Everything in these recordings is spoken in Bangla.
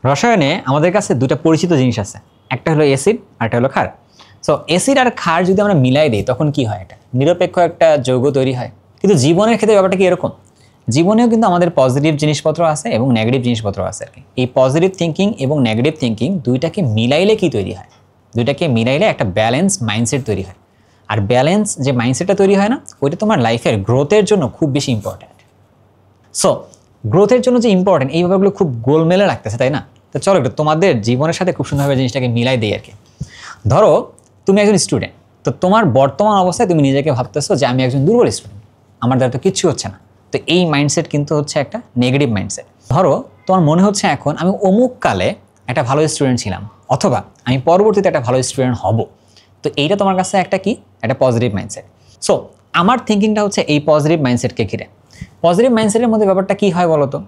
রসায়নে আমাদের কাছে দুটো পরিচিত জিনিস আছে, একটা হলো অ্যাসিড আর একটা হলো ক্ষার। সো অ্যাসিড আর ক্ষার যদি আমরা মিলাই দিই তখন কি হয়, এটা নিরপেক্ষ একটা যৌগ তৈরি হয়। কিন্তু জীবনের ক্ষেত্রে ব্যাপারটা কি এরকম, জীবনেও কিন্তু আমাদের পজিটিভ জিনিসপত্র আছে এবং নেগেটিভ জিনিসপত্র আছে আর কি। এই পজিটিভ থিঙ্কিং এবং নেগেটিভ থিঙ্কিং দুইটাকে মিলাইলে কি তৈরি হয়, দুইটাকে মিলাইলে একটা ব্যালেন্স মাইন্ডসেট তৈরি হয়। আর ব্যালেন্স যে মাইন্ডসেটটা তৈরি হয় না, ওইটা তোমার লাইফের গ্রোথের জন্য খুব বেশি ইম্পর্ট্যান্ট। সো গ্রোথের জন্য যে ইম্পর্টেন্ট, এই ব্যাপারগুলো খুব গোলমেলে রাখতেছে, তাই না? তো চলো একটু তোমাদের জীবনের সাথে খুব সুন্দরভাবে জিনিসটাকে মিলাই দিই আর কি। ধরো তুমি একজন স্টুডেন্ট, তো তোমার বর্তমান অবস্থায় তুমি নিজেকে ভাবতেছো যে আমি একজন দুর্বল স্টুডেন্ট, আমার দ্বারা তো কিচ্ছু হচ্ছে না। তো এই মাইন্ডসেট কিন্তু হচ্ছে একটা নেগেটিভ মাইন্ডসেট। ধরো তোমার মনে হচ্ছে এখন আমি অমুক কালে একটা ভালো স্টুডেন্ট ছিলাম, অথবা আমি পরবর্তীতে একটা ভালো স্টুডেন্ট হব। তো এইটা তোমার কাছে একটা কি, একটা পজিটিভ মাইন্ডসেট। সো আমার থিঙ্কিংটা হচ্ছে এই পজিটিভ মাইন্ডসেটকে ঘিরে। পজিটিভ মাইন্ডসেটের মধ্যে ব্যাপারটা কী হয় বলো তো,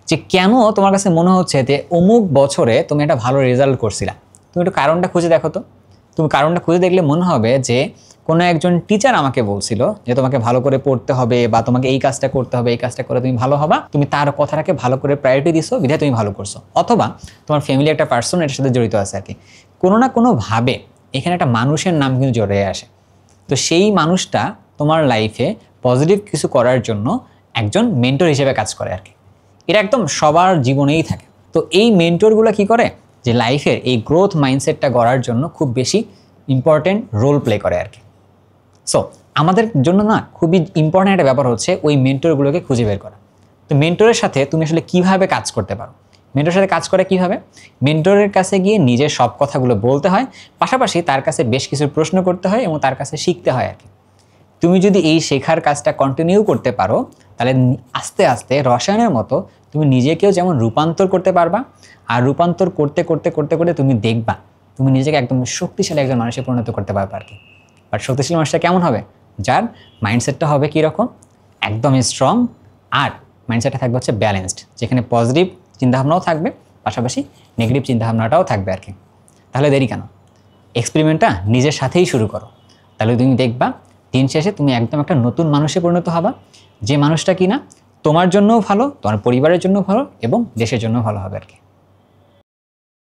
যে কেন তোমার কাছে মনে হচ্ছে যে অমুক বছরে তুমি একটা ভালো রেজাল্ট করছিলা, তুমি একটু কারণটা খুঁজে দেখো তো। তুমি কারণটা খুঁজে দেখলে মনে হবে যে কোনো একজন টিচার আমাকে বলছিল যে তোমাকে ভালো করে পড়তে হবে বা তোমাকে এই কাজটা করতে হবে, এই কাজটা করে তুমি ভালো হবা, তুমি তার কথাটাকে ভালো করে প্রায়োরিটি দিছো, বিধায় তুমি ভালো করছো। অথবা তোমার ফ্যামিলি একটা পার্সন এটার সাথে জড়িত আছে আর কি, কোনো না কোনোভাবে এখানে একটা মানুষের নাম কিন্তু জড়িয়ে আসে। তো সেই মানুষটা তোমার লাইফে পজিটিভ কিছু করার জন্য একজন মেন্টর হিসেবে কাজ করে আর কি। এটা একদম সবার জীবনেই থাকে। তো এই মেন্টরগুলো কি করে, যে লাইফের এই গ্রোথ মাইন্ডসেটটা গড়ার জন্য খুব বেশি ইম্পর্টেন্ট রোল প্লে করে আর কি। সো আমাদের জন্য না খুবই ইম্পর্টেন্ট একটা ব্যাপার হচ্ছে ওই মেন্টরগুলোকে খুঁজে বের করা। তো মেন্টরের সাথে তুমি আসলে কিভাবে কাজ করতে পারো, মেন্টরের সাথে কাজ করে কিভাবে, মেন্টরের কাছে গিয়ে নিজের সব কথাগুলো বলতে হয়, পাশাপাশি তার কাছে বেশ কিছু প্রশ্ন করতে হয় এবং তার কাছে শিখতে হয় আর কি। তুমি যদি এই শেখার কাজটা কন্টিনিউ করতে পারো, তাহলে আস্তে আস্তে রসায়নের মতো তুমি নিজেকেও যেমন রূপান্তর করতে পারবা, আর রূপান্তর করতে করতে করতে করতে তুমি দেখবা তুমি নিজেকে একদম শক্তিশালী একজন মানুষে পরিণত করতে পারবে আর কি। বাট শক্তিশালী মানুষটা কেমন হবে, যার মাইন্ডসেটটা হবে কীরকম, একদম স্ট্রং, আর মাইন্ডসেটটা থাকবে হচ্ছে ব্যালেন্সড, যেখানে পজিটিভ চিন্তাভাবনাও থাকবে, পাশাপাশি নেগেটিভ চিন্তাভাবনাটাও থাকবে আর কি। তাহলে দেরি কেন, এক্সপেরিমেন্টটা নিজের সাথেই শুরু করো। তাহলে তুমি দেখবা দিন শেষে তুমি একদম একটা নতুন মানুষে পরিণত হবা, যে মানুষটা কিনা তোমার জন্যও ভালো, তোমার পরিবারের জন্য ভালো এবং দেশের জন্য ভালো হবে আর কি।